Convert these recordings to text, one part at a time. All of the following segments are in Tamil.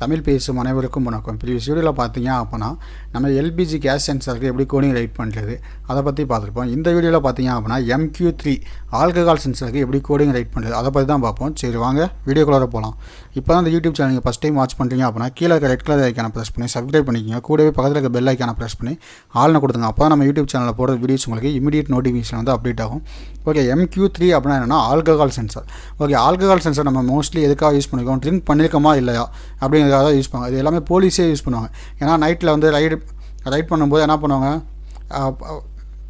தமிழ் பேசும் அனைவருக்கும் வணக்கம். ப்ரீவியஸ் வீடியோவில் பார்த்தீங்க அப்படின்னா நம்ம எல்பிஜி கேஸ் சென்சாருக்கு எப்படி கோடிங் ரைட் பண்ணுறது அதை பற்றி பார்த்துருப்போம். இந்த வீடியோவில் பார்த்தீங்க அப்படின்னா MQ3 ஆல்கஹால் சென்சாருக்கு எப்படி கோடிங் ரைட் பண்ணுறது அதை பற்றி தான் பார்ப்போம். சரி வாங்க வீடியோக்குள்ளே போகலாம். இப்போ தான் இந்த யூடியூப் சேனல் நீங்கள் ஃபஸ்ட் டைம் வாட்ச் பண்ணுறீங்க அப்படின்னா கீழே இருக்க ரெட் கலர் ஐக்கான ப்ரெஸ் பண்ணி சப்ஸ்கிரைப் பண்ணிக்கோங்க. கூடவே பக்கத்தில் இருக்க பெல் ஐக்கான ப்ரெஸ் பண்ணி ஆள்னு கொடுத்துங்க. அப்போ தான் நம்ம யூடியூப் சேனலில் போடுற வீடியோஸ் உங்களுக்கு இமீடியட் நோட்டிஃபிகேஷன் வந்து அப்டேட் ஆகும். ஓகே, MQ3 அப்படின்னா என்னென்னா alcohol sensor. Okay, alcohol sensor நம்ம மோஸ்ட்லி எதுக்காக யூஸ் பண்ணிக்கோம், ட்ரிங்க் பண்ணியிருக்கோமா இல்லையா அப்படிங்கிறதுக்காக தான் யூஸ் பண்ணுவாங்க. இது எல்லாமே போலீஸே யூஸ் பண்ணுவாங்க. ஏன்னா நைட்டில் வந்து ரைட் பண்ணும்போது என்ன பண்ணுவாங்க,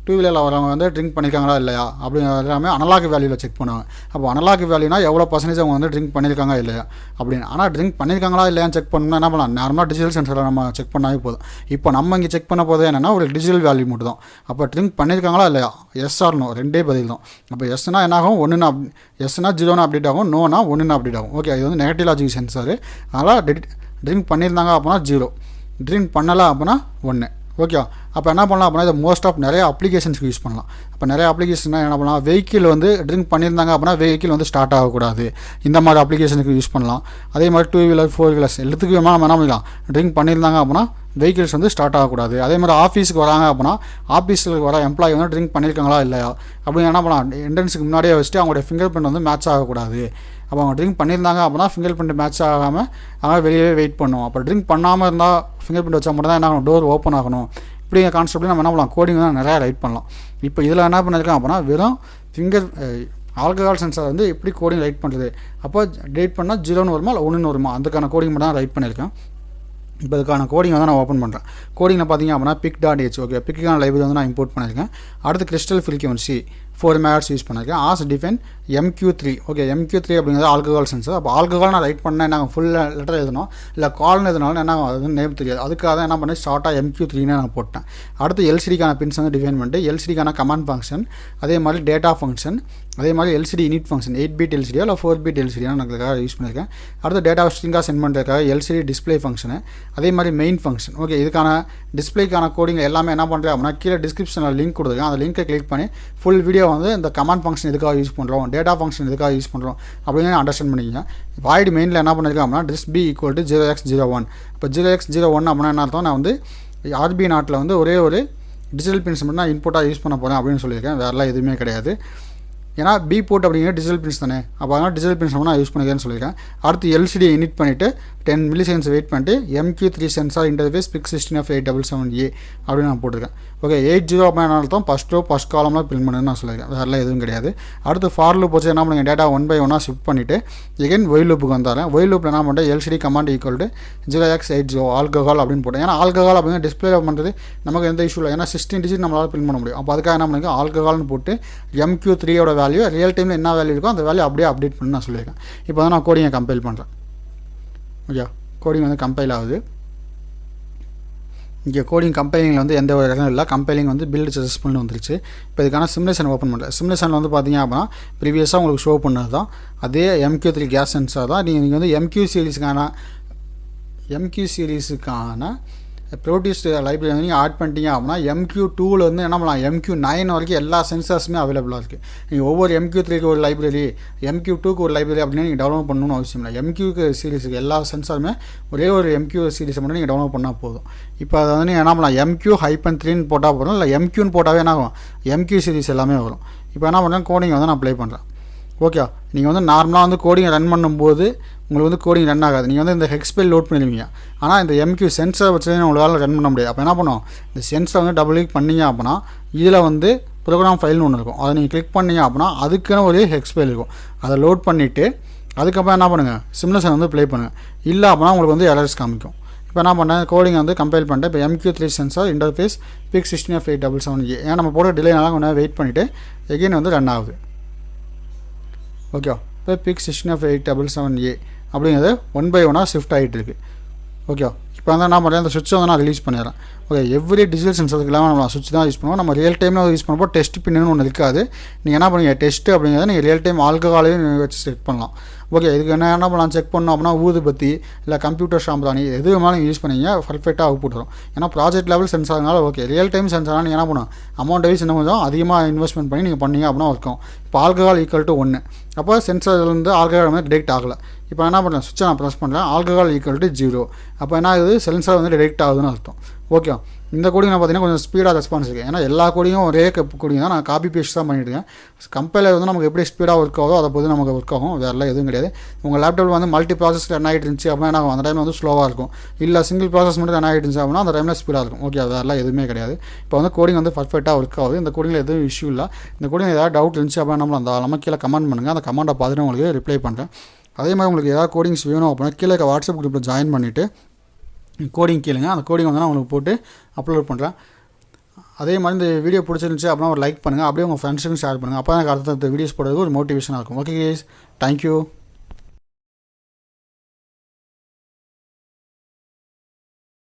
டூ வீலரில் வரவங்க வந்து ட்ரிங்க் பண்ணியிருக்காங்களா இல்லையா அப்படிங்கிறது எல்லாமே அனலாக் வேல்யூவில் செக் பண்ணுவாங்க. அப்போ அனலாக் வேல்யூனா எவ்வளோ பர்சன்டேஜ் அவங்க வந்து ட்ரிங்க் பண்ணியிருக்காங்க இல்லையா அப்படின்னு. ஆனால் ட்ரிங்க் பண்ணியிருக்காங்களா இல்லையான்னு செக் பண்ணணும்னா என்ன பண்ணலாம், நார்மலாக டிஜிட்டல் சென்சரில் நம்ம செக் பண்ணாவே போதும். இப்போ நம்ம இங்கே செக் பண்ண போதே என்னென்னா ஒரு டிஜிட்டல் வேல்யூ மட்டும் தான். அப்போ ட்ரிங்க் பண்ணியிருக்காங்களா இல்லையா, எஸ் ஆர் நோ ரெண்டே பதில் தான். அப்போ எஸ்னா என்ன ஆகும், ஒன்றுனா எஸ்னா 0னா அப்டேட் ஆகும், நோனா 1னா அப்டேட் ஆகும். ஓகே, இது வந்து நெகட்டிவ் லாஜிக் சென்சார். அதனால் ட்ரிங்க் பண்ணியிருந்தாங்க அப்படின்னா 0, ட்ரிங்க் பண்ணலை அப்படின்னா 1. ஓகே, அப்போ என்ன பண்ணலாம் அப்படின்னா இதை மோஸ்ட் ஆஃப் நிறைய அப்ளிகேஷன்ஸ்க்கு யூஸ் பண்ணலாம். அப்போ நிறைய அப்ளிகேஷன் என்ன பண்ணலாம், வெஹிக்கிள் வந்து ட்ரிங்க் பண்ணியிருந்தாங்க அப்படின்னா வெஹிக்கிள் வந்து ஸ்டார்ட் ஆகக்கூடாது, இந்த மாதிரி அப்ளிகேஷனுக்கு யூஸ் பண்ணலாம். அதே மாதிரி 2 வீலர் 4 வீலர்ஸ் எல்லாத்துக்குமே நம்ம என்ன பண்ணலாம், ட்ரிங்க் பண்ணியிருந்தாங்க அப்படின்னா வெஹிக்கிள்ஸ் வந்து ஸ்டார்ட் ஆகக்கூடாது. அதே மாதிரி ஆஃபீஸுக்கு வராங்க அப்படின்னா ஆஃபீஸில் வர எம்ப்ளாயி வந்து ட்ரிங்க் பண்ணியிருக்காங்களா இல்லையா அப்படின்னு என்ன பண்ணலாம், என்ட்ரன்ஸுக்கு முன்னாடியே வச்சுட்டு அவங்களுடைய ஃபிங்கர் பிரிண்ட் வந்து மேட்ச் ஆகக்கூடாது. அப்போ அவங்க ட்ரிங்க் பண்ணியிருந்தாங்க அப்படின்னா ஃபிங்கர் பிரிண்ட் மேட்ச் ஆகாமல் அவங்க வெளியே வெயிட் பண்ணுவோம். அப்போ ட்ரிங்க் பண்ணாமல் இருந்தால் ஃபிங்கர் பிரிண்ட் வச்சா மட்டும் தான் என்ன ஆகணும், டோர் ஓப்பன் ஆகணும். இப்படிங்கிற கான்செப்ட்லேயும் நம்ம என்ன பண்ணலாம், கோடிங் தான் நிறையா ரைட் பண்ணலாம். இப்போ இதில் என்ன பண்ணியிருக்கேன் அப்படின்னா வெறும் ஆல்கஹால் சென்சார் வந்து எப்படி கோடிங் ரைட் பண்ணுறது, அப்போ ரைட் பண்ணால் 0ன்னு வருமா இல்லை 1ன்னு வருமா, அதுக்கான கோடிங் மட்டும் தான் ரைட் பண்ணியிருக்கேன். இப்போ இதுக்கான கோடிங் வந்து நான் ஓப்பன் பண்ணுறேன். கோடிங்கில் பார்த்தீங்க அப்படின்னா PIC.h. ஓகே, பிக்கான லைப்ரரி வந்து நான் இம்போர்ட் பண்ணியிருக்கேன். அடுத்து கிறிஸ்டல் ஃப்ரீக்வன்சி 4 MHz யூஸ் பண்ணியிருக்கேன். As define MQ3. Okay, MQ3 அப்படிங்கிறது ஆல்கஹால் சென்சார். அப்போ ஆல்கஹால் நான் ரைட் பண்ணேன், நாங்கள் ஃபுல் லெட்டர் எழுதணும் இல்லை கால்னு எதுனாலும் என்ன அது வந்து நேம் தெரியாது. அதுக்காக தான் என்ன பண்ணேன், ஷார்ட்டாக MQ3ன்னு நான் போட்டேன். அடுத்து LCDக்கான பின்ஸ் வந்து டிஃபைன் பண்ணிட்டு LCDக்கான கமாண்ட் ஃபங்க்ஷன், அதே மாதிரி டேட்டா ஃபங்க்ஷன், அதே மாதிரி LCD init function 8-bit LCD இல்லை 4-bit LCD நான் யூஸ் பண்ணியிருக்கேன். அடுத்து டேட்டா ஸ்ட்ரிங்காக சென்ட் பண்ணுறதுக்காக LCD டிஸ்பிளே ஃபங்க்ஷனு, அதே மாதிரி மெயின் ஃபங்க்ஷன். ஓகே, இதுக்கான டிஸ்பிளேக்கான கோடிங் எல்லாமே என்ன பண்ணுறேன் அப்படின்னா கீழே டிஸ்கிரிப்ஷனில் லிங்க் கொடுத்துருக்கேன். அந்த லிங்கை கிளிக் பண்ணி ஃபுல் வீடியோ வந்து இந்த கமாண்ட் ஃபங்க்ஷன் எதுக்காக யூஸ் பண்ணுறோம், டேட்டா ஃபங்க்ஷன் எதுக்காக யூஸ் பண்ணுறோம் அப்படின்னு அண்டர்ஸ்டாண்ட் பண்ணிக்கங்க. வாய்டு மெயினில் என்ன பண்ணியிருக்கேன் அப்படின்னா டிஸ்ப் b = 0x01. இப்போ 0x01 அப்படின்னா என்ன அர்த்தம், நான் வந்து RB நாட்டில் வந்து ஒரே ஒரு டிஜிட்டல் பின்ஸ் மட்டும் நான் இன்புட்டாக யூஸ் பண்ண போகிறேன் அப்படின்னு சொல்லியிருக்கேன். வேறெல்லாம் எதுவுமே கிடையாது. ஏன்னா B போர்ட் அப்படிங்கிற டிஜிட்டல் பின்ஸ் தானே, அப்போ அதனால் டிஜிட்டல் பின்ஸ் நான் யூஸ் பண்ணிக்கிறேன்னு சொல்லியிருக்கேன். அடுத்து LCD இனிட் பண்ணிவிட்டு 10 milliseconds வெயிட் பண்ணிட்டு MQ3 சென்சார் இன்டர்ஃபேஸ் PIC16F877A அப்படின்னு நான் போட்டிருக்கேன். ஓகே, 80 அப்படின்னால்தான் ஃபஸ்ட் காலம்லாம் பில் பண்ணுன்னு நான் சொல்லியிருக்கேன். வேறெல்லாம் எதுவும் கிடையாது. அடுத்து ஃபார் லூப் வச்சு என்ன பண்ணுங்க, டேட்டா 1 by 1 ஷிஃப்ட் பண்ணிவிட்டு எகைன் ஒயில் லூப்புக்கு வந்தாரேன். ஒயில் லூப்பில் என்ன பண்ணிட்டேன், LCD கமாண்ட் = 0x80 ஆல்கஹால் அப்படின்னு போட்டேன். ஏன்னா ஆல்கஹால் அப்படிங்கிற டிஸ்பிளே பண்ணுறது நமக்கு எந்த இஷ்யூ இல்லை, ஏன்னா 16 digit நம்மளால் பில் பண்ண முடியும். அப்போ அதுக்காக என்ன பண்ணுங்க, ஆல்கஹால்னு போட்டு MQ3யோட வேல்யூ ரியல் டைமில் என்ன வேல்யூ இருக்கோ அந்த வேல்யூ அப்படியே அப்டேட் பண்ணி நான் சொல்லியிருக்கேன். இப்போ தான் நான் கோடிங்கை கம்பைல் பண்ணுறேன். ஓகே, கோடிங் வந்து கம்பைல் ஆகுது. இங்கே கோடிங் கம்பைலிங்கில் வந்து எந்த ஒரு இடமும் இல்லை, கம்பைலிங் வந்து பில்டு சக்ஸஸ்ஃபுல்னு வந்துருச்சு. இப்போ இதுக்கான சிமுலேஷன் ஓப்பன் பண்ணுறேன். சிமுலேஷனில் வந்து பார்த்தீங்க அப்படின்னா ப்ரீவியஸாக உங்களுக்கு ஷோ பண்ணது தான் அதே MQ3 கேஸ் சென்சார் தான். நீங்கள் வந்து MQ சீரிஸுக்கான ப்ரோடியூஸ் லைப்ரரி வந்து நீங்கள் ஆட் பண்ணிட்டீங்க அப்படின்னா MQ2வில் வந்து என்ன பண்ணலாம், MQ9 வரைக்கும் எல்லா சென்சார்ஸுமே அவைலபிளாக இருக்குது. நீங்கள் ஒவ்வொரு MQ3க்கு ஒரு லைப்ரரி, MQ2க்கு ஒரு லைப்ரரி அப்படின்னு நீங்கள் டவுன்லோட் பண்ணணும்னு அவசியம் இல்லை. MQ சீரிஸுக்கு எல்லா சென்சாருமே ஒரே ஒரு MQ சீரிஸை மட்டும் நீங்கள் டவுன்லோட் பண்ணால் போதும். இப்போ அதை வந்து நீங்கள் என்ன பண்ணலாம், MQ-3ன்னு போட்டால் போதும், இல்லை MQன்னு போட்டாவே என்ன ஆகும், MQ சீரிஸ் எல்லாமே வரும். இப்போ என்ன பண்ணுறேன், கோடிங் வந்து நான் ப்ளே பண்ணுறேன். ஓகே, நீங்கள் வந்து நார்மலாக வந்து கோடிங் ரன் பண்ணும்போது உங்களுக்கு வந்து கோடிங் ரன் ஆகாது. நீங்கள் வந்து இந்த ஹெக்ஸ் ஃபைல் லோட் பண்ணிடுவீங்க. ஆனால் இந்த MQ சென்சார் வச்சு உங்களால் ரன் பண்ண முடியாது. அப்போ என்ன பண்ணுவோம், இந்த சென்சார் வந்து டபுள் கிளிக் பண்ணிங்க அப்படின்னா இதில் வந்து ப்ரோக்ராம் ஃபைல்னு ஒன்று இருக்கும். அதை நீங்கள் கிளிக் பண்ணிங்க அப்படின்னா அதுக்குன்னு ஒரு ஹெக்ஸ் ஃபைல் இருக்கும். அதை லோட் பண்ணிவிட்டு அதுக்கப்புறம் என்ன பண்ணுங்கள், சிமுலேஷன் வந்து ப்ளே பண்ணுங்கள். இல்லை அப்படின்னா உங்களுக்கு வந்து எரர்ஸ் காமிக்கும். இப்போ என்ன பண்ணேன், கோடிங் வந்து கம்பைல் பண்ணிட்டு இப்போ MQ3 சென்சார் இன்டர்ஃபேஸ் PIC16F877A. ஏன்னா நம்ம போட டிலேனால கொஞ்சம் வெயிட் பண்ணிவிட்டு எகெயின் வந்து ரன் ஆகுது. ஓகே, இப்போ PIC16F877A அப்படிங்கிறது 1 by 1 ஷிஃப்ட் ஆகிட்டு இருக்குது. ஓகே, இப்போ வந்து என்ன பண்ணுறேன், அந்த சுவிட்சை வந்து நான் ரிலீஸ் பண்ணிடுறேன். ஓகே, எவ்ரி டிஜிட்டல் சென்சாருக்கு இல்லாமல் நம்ம சுவிட்ச் தான் யூஸ் பண்ணுவோம். நம்ம ரியல் டைமில் யூஸ் பண்ணும்போது டெஸ்ட் பின்னு ஒன்று இருக்காது. நீங்கள் என்ன பண்ணுவீங்க, டெஸ்ட்டு அப்படிங்கிறத நீங்கள் ரியல் டைம் ஆல்கஹாலையும் வச்சு செட் பண்ணலாம். ஓகே இதுக்கு என்ன பண்ணலாம் செக் பண்ணோம் அப்படின்னா ஊதுபத்தி இல்லை கம்ப்யூட்டர் ஷாம்பராணி எது வேணாலும் யூஸ் பண்ணிங்க பர்ஃபெக்டாக அவுட்புட் வரும். ஏன்னா ப்ராஜெக்ட் லெவல் சென்சார்னால ஓகே ரியல் டைம் சென்சார்னால் நீங்கள் என்ன பண்ணணும் அமௌண்ட் வைஸ் இன்னும் கொஞ்சம் அதிகமாக இன்வெஸ்ட்மெண்ட் பண்ணி நீங்கள் பண்ணீங்க அப்படின்னா இருக்கும். இப்போ ஆல்கஹால் ஈக்குவல் டு 1 அப்போ சென்சார்லேருந்து ஆல்கஹால் வந்து டிடெக்ட் ஆகலை. இப்போ என்ன பண்ணுறேன் சுவிட்சை நான் ப்ரெஸ் பண்ணுறேன் ஆல்கஹால் ஈக்குவல் டு 0 அப்போ என்ன ஆகுது சென்சார் வந்து டிடெக்ட் ஆகுதுன்னு அர்த்தம். ஓகே இந்த கோடிங் நான் பார்த்தீங்கன்னா கொஞ்சம் ஸ்பீடாக ரெஸ்பான்ஸ் இருக்குது. ஏன்னா எல்லா கோடியும் ஒரே கோடிங் தான் நான் காப்பி பேஸ்ட் தான் பண்ணிட்டுருக்கேன். கம்பைலர் வந்து நமக்கு எப்படி ஸ்பீடாக ஒர்க் ஆகுதோ அதை பொறுத்து நமக்கு ஒர்க் ஆகும், வேறெல்லாம் எதுவும் கிடையாது. உங்கள் லேப்டாப்பில் வந்து மல்டி ப்ராசஸ் ரன் ஆகிட்டு இருந்துச்சு அப்படின்னா அந்த டைமில் வந்து ஸ்லோவாக இருக்கும். இல்லை சிங்கிள் ப்ராசஸ் மட்டும் ரன் ஆகிட்டு இருந்துச்சு அப்படின்னா அந்த டைமில் ஸ்பீடாக இருக்கும். ஓகே வேறெல்லாம் எதுவுமே கிடையாது. இப்போ வந்து கோடிங் வந்து பர்ஃபெக்டாக ஒர்க் ஆகுது. இந்த கோடிங்கில் எதுவும் இஷ்யூ இல்லை. இந்த கோடிங் ஏதாவது டவுட் இருந்துச்சு அப்படின்னா நம்ம கீழே கமெண்ட் பண்ணுங்கள். அந்த கமெண்ட்டை பார்த்துட்டு உங்களுக்கு ரிப்ளை பண்ணுறேன். அதே மாதிரி உங்களுக்கு ஏதாவது கோடிங்ஸ் வேணும் அப்படின்னா கீழே வாட்ஸ்அப் குரூப்பில் ஜாயின் பண்ணிவிட்டு கோடிங் கேளுங்க. அந்த கோடிங் வந்து நான் உங்களுக்கு போட்டு அப்லோட் பண்ணுறேன். அதே மாதிரி இந்த வீடியோ பிடிச்சிருந்துச்சு அப்படின்னா ஒரு லைக் பண்ணுங்கள். அப்படியே உங்கள் ஃப்ரெண்ட்ஸுக்கும் ஷேர் பண்ணுங்கள். அப்போ எனக்கு அடுத்த வீடியோஸ் போடுறதுக்கு ஒரு மோட்டிவேஷனாக இருக்கும். Okay guys, thank you.